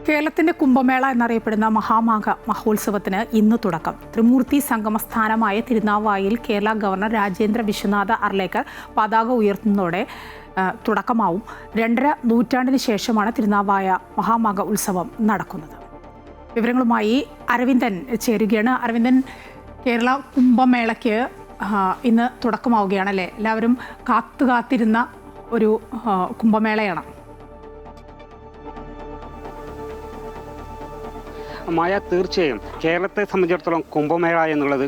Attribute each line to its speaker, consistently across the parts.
Speaker 1: കേരളത്തിന്റെ കുംഭമേള എന്നറിയപ്പെടുന്ന മഹാമാഘ മഹോത്സവത്തിന് ഇന്ന് തുടക്കം. ത്രിമൂർത്തി സംഗമസ്ഥാനമായ തിരുനാവായിൽ കേരള ഗവർണർ രാജേന്ദ്ര വിശ്വനാഥ അർലേക്കർ പതാക ഉയർത്തുന്നതോടെ തുടക്കമാവും. 2.5 നൂറ്റാണ്ടിന് ശേഷമാണ് തിരുനാവായ മഹാമാഘ ഉത്സവം നടക്കുന്നത്. വിവരങ്ങളുമായി അരവിന്ദൻ ചേരുകയാണ്. അരവിന്ദൻ, കേരള കുംഭമേളയ്ക്ക് ഇന്ന് തുടക്കമാവുകയാണല്ലേ? എല്ലാവരും കാത്തിരുന്ന ഒരു കുംഭമേളയാണ്.
Speaker 2: മായ, തീർച്ചയായും കേരളത്തെ സംബന്ധിച്ചിടത്തോളം കുംഭമേള എന്നുള്ളത്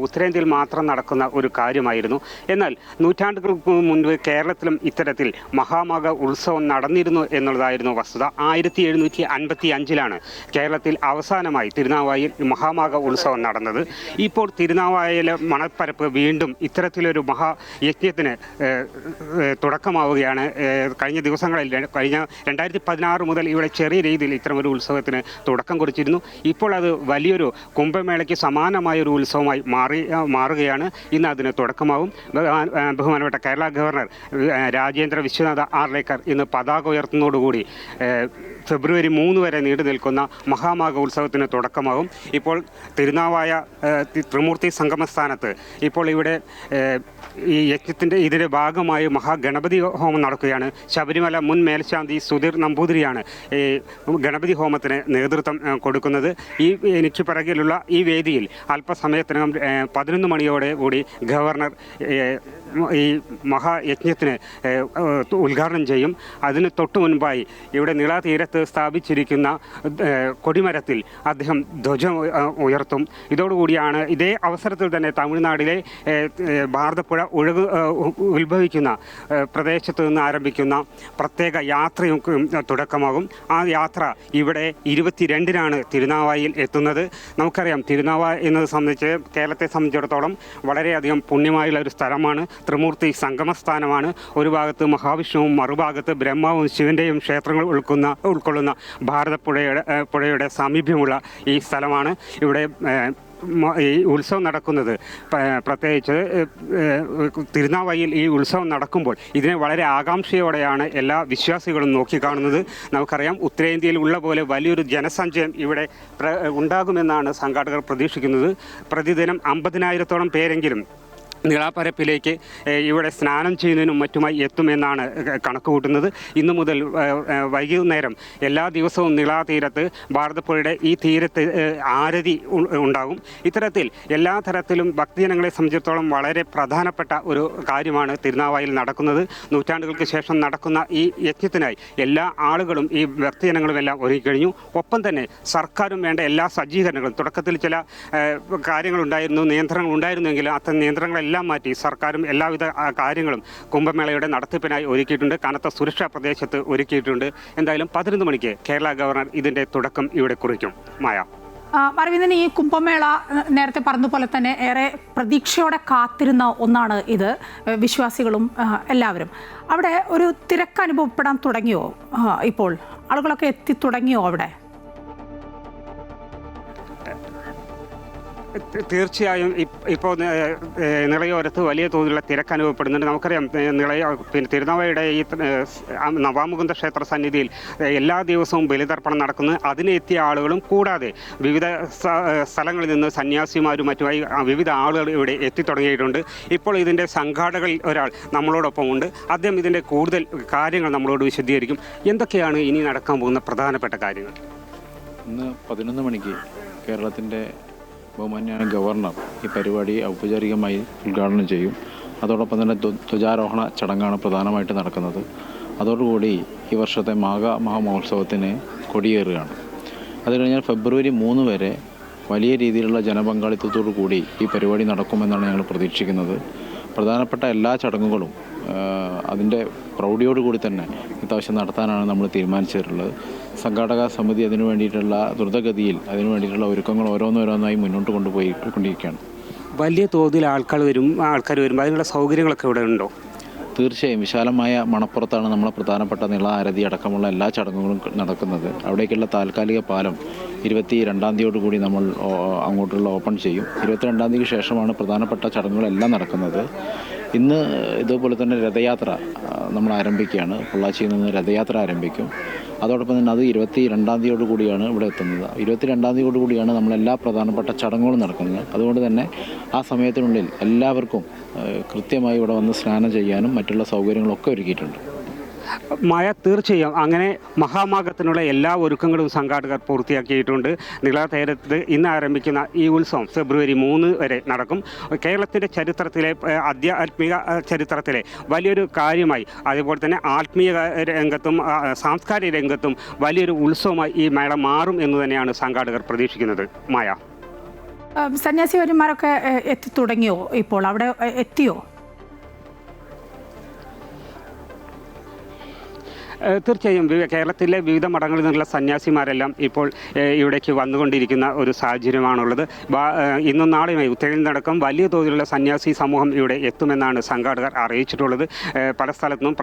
Speaker 2: ഉത്തരേന്ത്യയിൽ മാത്രം നടക്കുന്ന ഒരു കാര്യമായിരുന്നു. എന്നാൽ നൂറ്റാണ്ടുകൾക്ക് മുൻപ് കേരളത്തിലും ഇത്തരത്തിൽ മഹാമാഘ ഉത്സവം നടന്നിരുന്നു എന്നുള്ളതായിരുന്നു വസ്തുത. 1755 കേരളത്തിൽ അവസാനമായി തിരുനാവായിൽ മഹാമാഘ ഉത്സവം നടന്നത്. ഇപ്പോൾ തിരുനാവായിലെ മണൽപ്പരപ്പ് വീണ്ടും ഇത്തരത്തിലൊരു മഹായജ്ഞത്തിന് തുടക്കമാവുകയാണ്. കഴിഞ്ഞ ദിവസങ്ങളിൽ കഴിഞ്ഞ 2016 മുതൽ ഇവിടെ ചെറിയ രീതിയിൽ ഇത്തരമൊരു ഉത്സവത്തിന് തുടക്കം കുറിച്ചിരുന്നു. ഇപ്പോൾ അത് വലിയൊരു കുംഭമേളയ്ക്ക് സമാനമായൊരു ഉത്സവമായി മാറുകയാണ്. ഇന്ന് അതിന് തുടക്കമാവും. ബഹുമാനപ്പെട്ട കേരള ഗവർണർ രാജേന്ദ്ര വിശ്വനാഥ ആർലേക്കർ ഇന്ന് പതാക ഉയർത്തുന്നതോടുകൂടി ഫെബ്രുവരി 3 വരെ നീണ്ടു നിൽക്കുന്ന മഹാമാഘ ഉത്സവത്തിന് തുടക്കമാകും. ഇപ്പോൾ തിരുനാവായ ത്രിമൂർത്തി സംഗമസ്ഥാനത്ത് ഇപ്പോൾ ഇവിടെ ഈ യജ്ഞത്തിൻ്റെ ഇതിൻ്റെ ഭാഗമായി മഹാഗണപതി ഹോമം നടക്കുകയാണ്. ശബരിമല മുൻ മേൽശാന്തി സുധീർ നമ്പൂതിരിയാണ് ഈ ഗണപതി ഹോമത്തിന് നേതൃത്വം കൊടുക്കുന്നത്. എനിക്ക് പിറകിലുള്ള ഈ വേദിയിൽ അല്പസമയത്തിനകം 11 മണിയോടെ കൂടി ഗവർണർ ഈ മഹായജ്ഞത്തിന് ഉദ്ഘാടനം ചെയ്യും. അതിന് തൊട്ടു മുൻപായി ഇവിടെ നീളാതീരത്ത് സ്ഥാപിച്ചിരിക്കുന്ന കൊടിമരത്തിൽ അദ്ദേഹം ധ്വജം ഉയർത്തും. ഇതോടുകൂടിയാണ് ഇതേ അവസരത്തിൽ തന്നെ തമിഴ്നാട്ടിലെ ഭാരതപ്പുഴ ഉത്ഭവിക്കുന്ന പ്രദേശത്ത് നിന്ന് ആരംഭിക്കുന്ന പ്രത്യേക യാത്രയും തുടക്കമാകും. ആ യാത്ര ഇവിടെ 22-നാണ് തിരുനാവായിൽ എത്തുന്നത്. നമുക്കറിയാം, തിരുനാവായ എന്നത് സംബന്ധിച്ച് കേരളത്തെ സംബന്ധിച്ചിടത്തോളം വളരെയധികം പുണ്യമായുള്ള ഒരു സ്ഥലമാണ്. ത്രിമൂർത്തി സംഗമസ്ഥാനമാണ്. ഒരു ഭാഗത്ത് മഹാവിഷ്ണുവും മറുഭാഗത്ത് ബ്രഹ്മാവും ശിവൻ്റെയും ക്ഷേത്രങ്ങൾ ഉൾക്കൊള്ളുന്ന ഭാരതപ്പുഴയുടെ സാമീപ്യമുള്ള ഈ സ്ഥലമാണ്. ഇവിടെ ഈ ഉത്സവം നടക്കുന്നത്. പ്രത്യേകിച്ച് തിരുനാവായിൽ ഈ ഉത്സവം നടക്കുമ്പോൾ ഇതിനെ വളരെ ആകാംക്ഷയോടെയാണ് എല്ലാ വിശ്വാസികളും നോക്കിക്കാണുന്നത്. നമുക്കറിയാം, ഉത്തരേന്ത്യയിൽ ഉള്ള പോലെ വലിയൊരു ജനസഞ്ചയം ഇവിടെ ഉണ്ടാകുമെന്നാണ് സംഘാടകർ പ്രതീക്ഷിക്കുന്നത്. പ്രതിദിനം 50,000-ഓളം പേരെങ്കിലും നീളാപ്പരപ്പിലേക്ക് ഇവിടെ സ്നാനം ചെയ്യുന്നതിനും മറ്റുമായി എത്തുമെന്നാണ് കണക്ക് കൂട്ടുന്നത്. ഇന്നു മുതൽ വൈകുന്നേരം എല്ലാ ദിവസവും നീളാതീരത്ത് ഭാരതപ്പുഴയുടെ ഈ തീരത്ത് ആരതി ഉണ്ടാകും. ഇത്തരത്തിൽ എല്ലാ തരത്തിലും ഭക്തജനങ്ങളെ സംബന്ധിച്ചിടത്തോളം വളരെ പ്രധാനപ്പെട്ട ഒരു കാര്യമാണ് തിരുനാവായിൽ നടക്കുന്നത്. നൂറ്റാണ്ടുകൾക്ക് ശേഷം നടക്കുന്ന ഈ യജ്ഞത്തിനായി എല്ലാ ആളുകളും ഈ ഭക്തജനങ്ങളുമെല്ലാം ഒരുങ്ങിക്കഴിഞ്ഞു. ഒപ്പം തന്നെ സർക്കാരും വേണ്ട എല്ലാ സജ്ജീകരണങ്ങളും, തുടക്കത്തിൽ ചില കാര്യങ്ങളുണ്ടായിരുന്നു, നിയന്ത്രണങ്ങൾ ഉണ്ടായിരുന്നെങ്കിലും അത്തരം നിയന്ത്രണങ്ങളെല്ലാം മാറ്റി സർക്കാരും എല്ലാവിധ കാര്യങ്ങളും കുംഭമേളയുടെ നടത്തിപ്പിനായി ഒരുക്കിയിട്ടുണ്ട്. കനത്ത സുരക്ഷാ പ്രദേശത്ത് ഒരുക്കിയിട്ടുണ്ട്. എന്തായാലും 11 മണിക്ക് കേരള ഗവർണർ ഇതിൻ്റെ തുടക്കം ഇവിടെ കുറിക്കും. മായ,
Speaker 1: അരവിന്ദൻ, ഈ കുംഭമേള നേരത്തെ പറഞ്ഞതുപോലെ തന്നെ ഏറെ പ്രതീക്ഷയോടെ കാത്തിരുന്ന ഒന്നാണ് ഇത്. വിശ്വാസികളും എല്ലാവരും അവിടെ ഒരു തിരക്ക് അനുഭവപ്പെടാൻ തുടങ്ങിയോ? ഇപ്പോൾ ആളുകളൊക്കെ എത്തി തുടങ്ങിയോ അവിടെ?
Speaker 2: തീർച്ചയായും ഇപ്പോൾ നിളയോരത്ത് വലിയ തോതിലുള്ള തിരക്ക് അനുഭവപ്പെടുന്നുണ്ട്. നമുക്കറിയാം, തിരുനാവായയുടെ ഈ നവാമുകുന്ദ ക്ഷേത്ര സന്നിധിയിൽ എല്ലാ ദിവസവും ബലിതർപ്പണം നടക്കുന്നു. അതിനെത്തിയ ആളുകളും കൂടാതെ വിവിധ സ്ഥലങ്ങളിൽ നിന്ന് സന്യാസിമാരും മറ്റുമായി വിവിധ ആളുകൾ ഇവിടെ എത്തിത്തുടങ്ങിയിട്ടുണ്ട്. ഇപ്പോൾ ഇതിൻ്റെ സംഘാടകരിൽ ഒരാൾ നമ്മളോടൊപ്പം ഉണ്ട്. അദ്ദേഹം ഇതിൻ്റെ കൂടുതൽ കാര്യങ്ങൾ നമ്മളോട് വിശദീകരിക്കും. എന്തൊക്കെയാണ് ഇനി നടക്കാൻ പോകുന്ന പ്രധാനപ്പെട്ട കാര്യങ്ങൾ?
Speaker 3: ഇന്ന് 11 മണിക്ക് കേരളത്തിൻ്റെ ബഹുമാന്യ ഗവർണർ ഈ പരിപാടി ഔപചാരികമായി ഉദ്ഘാടനം ചെയ്യും. അതോടൊപ്പം തന്നെ ധ്വജാരോഹണ ചടങ്ങാണ് പ്രധാനമായിട്ട് നടക്കുന്നത്. അതോടുകൂടി ഈ വർഷത്തെ മഹാമഹോത്സവത്തിന് കൊടിയേറുകയാണ്. അത് കഴിഞ്ഞാൽ ഫെബ്രുവരി 3 വരെ വലിയ രീതിയിലുള്ള ജനപങ്കാളിത്തത്തോടു കൂടി ഈ പരിപാടി നടക്കുമെന്നാണ് ഞങ്ങൾ പ്രതീക്ഷിക്കുന്നത്. പ്രധാനപ്പെട്ട എല്ലാ ചടങ്ങുകളും അതിൻ്റെ പ്രൗഢിയോടുകൂടി തന്നെ ഇപ്രാവശ്യം നടത്താനാണ് നമ്മൾ തീരുമാനിച്ചിട്ടുള്ളത്. സംഘാടക സമിതി അതിനു വേണ്ടിയിട്ടുള്ള ദ്രുതഗതിയിൽ അതിനു വേണ്ടിയിട്ടുള്ള ഒരുക്കങ്ങൾ ഓരോന്നോരോന്നായി മുന്നോട്ട് കൊണ്ടുപോയിക്കൊണ്ടിരിക്കുകയാണ്.
Speaker 2: വലിയ തോതിൽ ആൾക്കാർ വരുമ്പോൾ അതിനുള്ള സൗകര്യങ്ങളൊക്കെ ഇവിടെ ഉണ്ടോ?
Speaker 3: തീർച്ചയായും വിശാലമായ മണപ്പുറത്താണ് നമ്മളെ പ്രധാനപ്പെട്ട നിള ആരതി അടക്കമുള്ള എല്ലാ ചടങ്ങുകളും നടക്കുന്നത്. അവിടേക്കുള്ള താൽക്കാലിക പാലം 22-ാം തീയതിയോടുകൂടി നമ്മൾ അങ്ങോട്ടുള്ള ഓപ്പൺ ചെയ്യും. 22-ാം തീയതിക്ക് ശേഷമാണ് പ്രധാനപ്പെട്ട ചടങ്ങുകളെല്ലാം നടക്കുന്നത്. ഇന്ന് ഇതുപോലെ തന്നെ രഥയാത്ര നമ്മൾ ആരംഭിക്കുകയാണ്. പൊള്ളാച്ചിയിൽ നിന്ന് രഥയാത്ര ആരംഭിക്കും. അതോടൊപ്പം തന്നെ അത് 22-ാം തീയതിയോട് കൂടിയാണ് ഇവിടെ എത്തുന്നത്. 22-ാം തീയതിയോട് കൂടിയാണ് നമ്മളെല്ലാ പ്രധാനപ്പെട്ട ചടങ്ങുകളും നടക്കുന്നത്. അതുകൊണ്ട് തന്നെ ആ സമയത്തിനുള്ളിൽ എല്ലാവർക്കും കൃത്യമായി ഇവിടെ വന്ന് സ്നാനം ചെയ്യാനും മറ്റുള്ള സൗകര്യങ്ങളൊക്കെ ഒരുക്കിയിട്ടുണ്ട്.
Speaker 2: മായ, തീർച്ചയായും അങ്ങനെ മഹാമാഘത്തിനുള്ള എല്ലാ ഒരുക്കങ്ങളും സംഘാടകർ പൂർത്തിയാക്കിയിട്ടുണ്ട്. നിളാതീരത്ത് ഇന്ന് ആരംഭിക്കുന്ന ഈ ഉത്സവം ഫെബ്രുവരി 3 വരെ നടക്കും. കേരളത്തിൻ്റെ ചരിത്രത്തിലെ ആധ്യാത്മിക ചരിത്രത്തിലെ വലിയൊരു കാര്യമായി, അതുപോലെ തന്നെ ആത്മീയ രംഗത്തും സാംസ്കാരിക രംഗത്തും വലിയൊരു ഉത്സവമായി ഈ മേള മാറും എന്ന് തന്നെയാണ് സംഘാടകർ പ്രതീക്ഷിക്കുന്നത്. മായ,
Speaker 1: സന്യാസിമാരൊക്കെ എത്തി തുടങ്ങിയോ? ഇപ്പോൾ അവിടെ എത്തിയോ?
Speaker 2: തീർച്ചയായും കേരളത്തിലെ വിവിധ മഠങ്ങളിൽ നിന്നുള്ള സന്യാസിമാരെല്ലാം ഇപ്പോൾ ഇവിടേക്ക് വന്നുകൊണ്ടിരിക്കുന്ന ഒരു സാഹചര്യമാണുള്ളത്. ഇന്നും നാളെയുമായി ഉത്തരേന്ത്യയിലടക്കം വലിയ തോതിലുള്ള സന്യാസി സമൂഹം ഇവിടെ എത്തുമെന്നാണ് സംഘാടകർ അറിയിച്ചിട്ടുള്ളത്. പല സ്ഥലത്തും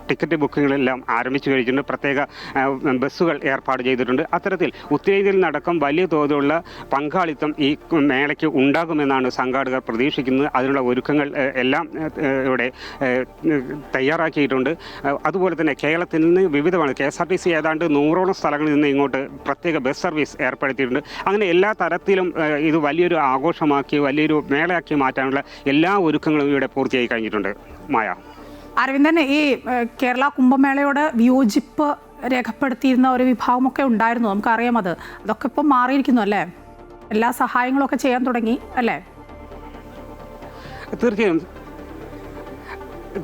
Speaker 2: ടിക്കറ്റ് ബുക്കിങ്ങുകളെല്ലാം ആരംഭിച്ചു കഴിഞ്ഞിട്ടുണ്ട്. പ്രത്യേക ബസ്സുകൾ ഏർപ്പാട് ചെയ്തിട്ടുണ്ട്. അത്തരത്തിൽ ഉത്തരേന്ത്യയിൽ നടക്കം വലിയ തോതിലുള്ള പങ്കാളിത്തം ഈ മേളയ്ക്ക് ഉണ്ടാകുമെന്നാണ് സംഘാടകർ പ്രതീക്ഷിക്കുന്നത്. അതിനുള്ള ഒരുക്കങ്ങൾ എല്ലാം ഇവിടെ തയ്യാറാക്കിയിട്ടുണ്ട്. അതുപോലെ തന്നെ കേരളത്തിൽ നിന്ന് വിവിധമാണ് KSRTC ഏതാണ്ട് 100ഓളം സ്ഥലങ്ങളിൽ നിന്ന് ഇങ്ങോട്ട് പ്രത്യേക ബസ് സർവീസ് ഏർപ്പെടുത്തിയിട്ടുണ്ട്. അങ്ങനെ എല്ലാ തരത്തിലും ഇത് വലിയൊരു ആഘോഷമാക്കി വലിയൊരു മേളയാക്കി മാറ്റാനുള്ള എല്ലാ ഒരുക്കങ്ങളും ഇവിടെ പൂർത്തിയായി കഴിഞ്ഞിട്ടുണ്ട്. മായ,
Speaker 1: അരവിന്ദൻ, ഈ കേരള കുംഭമേളയോട് വിയോജിപ്പ് രേഖപ്പെടുത്തിയിരുന്ന ഒരു വിഭാഗമൊക്കെ ഉണ്ടായിരുന്നു, നമുക്കറിയാം. അതൊക്കെ ഇപ്പം മാറിയിരിക്കുന്നു അല്ലേ? എല്ലാ സഹായങ്ങളൊക്കെ ചെയ്യാൻ തുടങ്ങി അല്ലേ?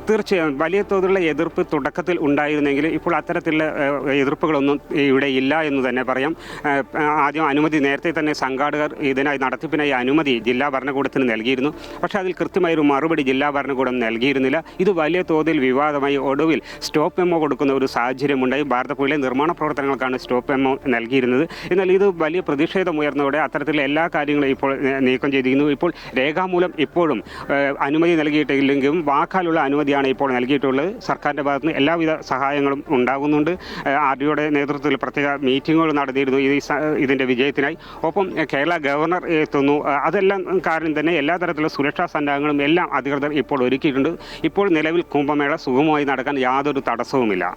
Speaker 2: തീർച്ചയായും വലിയ തോതിലുള്ള എതിർപ്പ് തുടക്കത്തിൽ ഉണ്ടായിരുന്നെങ്കിൽ ഇപ്പോൾ അത്തരത്തിലുള്ള എതിർപ്പുകളൊന്നും ഇവിടെ ഇല്ല എന്ന് തന്നെ പറയാം. ആദ്യം അനുമതി നേരത്തെ തന്നെ സംഘാടകർ ഇതിനായി നടത്തിപ്പിനായി അനുമതി ജില്ലാ ഭരണകൂടത്തിന് നൽകിയിരുന്നു. പക്ഷേ അതിൽ കൃത്യമായൊരു മറുപടി ജില്ലാ ഭരണകൂടം നൽകിയിരുന്നില്ല. ഇത് വലിയ തോതിൽ വിവാദമായി. ഒടുവിൽ സ്റ്റോപ്പ് മെമ്മോ കൊടുക്കുന്ന ഒരു സാഹചര്യമുണ്ടായി. ഭാരതപ്പുഴയിലെ നിർമ്മാണ പ്രവർത്തനങ്ങൾക്കാണ് സ്റ്റോപ്പ് മെമ്മോ നൽകിയിരുന്നത്. എന്നാൽ ഇത് വലിയ പ്രതിഷേധമുയർന്നതോടെ അത്തരത്തിലുള്ള എല്ലാ കാര്യങ്ങളും ഇപ്പോൾ നീക്കം ചെയ്തിരിക്കുന്നു. ഇപ്പോൾ രേഖാമൂലം ഇപ്പോഴും അനുമതി നൽകിയിട്ടില്ലെങ്കിലും വാക്കാലുള്ള അനുമതിയാണ് ഇപ്പോൾ നൽകിയിട്ടുള്ളത്. സർക്കാരിൻ്റെ ഭാഗത്ത് നിന്ന് എല്ലാവിധ സഹായങ്ങളും ഉണ്ടാകുന്നുണ്ട്. RDOയുടെ നേതൃത്വത്തിൽ പ്രത്യേക മീറ്റിങ്ങുകൾ നടന്നിരുന്നു ഇതിൻ്റെ വിജയത്തിനായി. ഒപ്പം കേരള ഗവർണർ എത്തുന്നു. അതെല്ലാം കാരണം തന്നെ എല്ലാ തരത്തിലുള്ള സുരക്ഷാ സന്നാഹങ്ങളും എല്ലാം അധികൃതർ ഇപ്പോൾ ഒരുക്കിയിട്ടുണ്ട്. ഇപ്പോൾ നിലവിൽ കുംഭമേള സുഗമമായി നടക്കാൻ യാതൊരു തടസ്സവുമില്ല.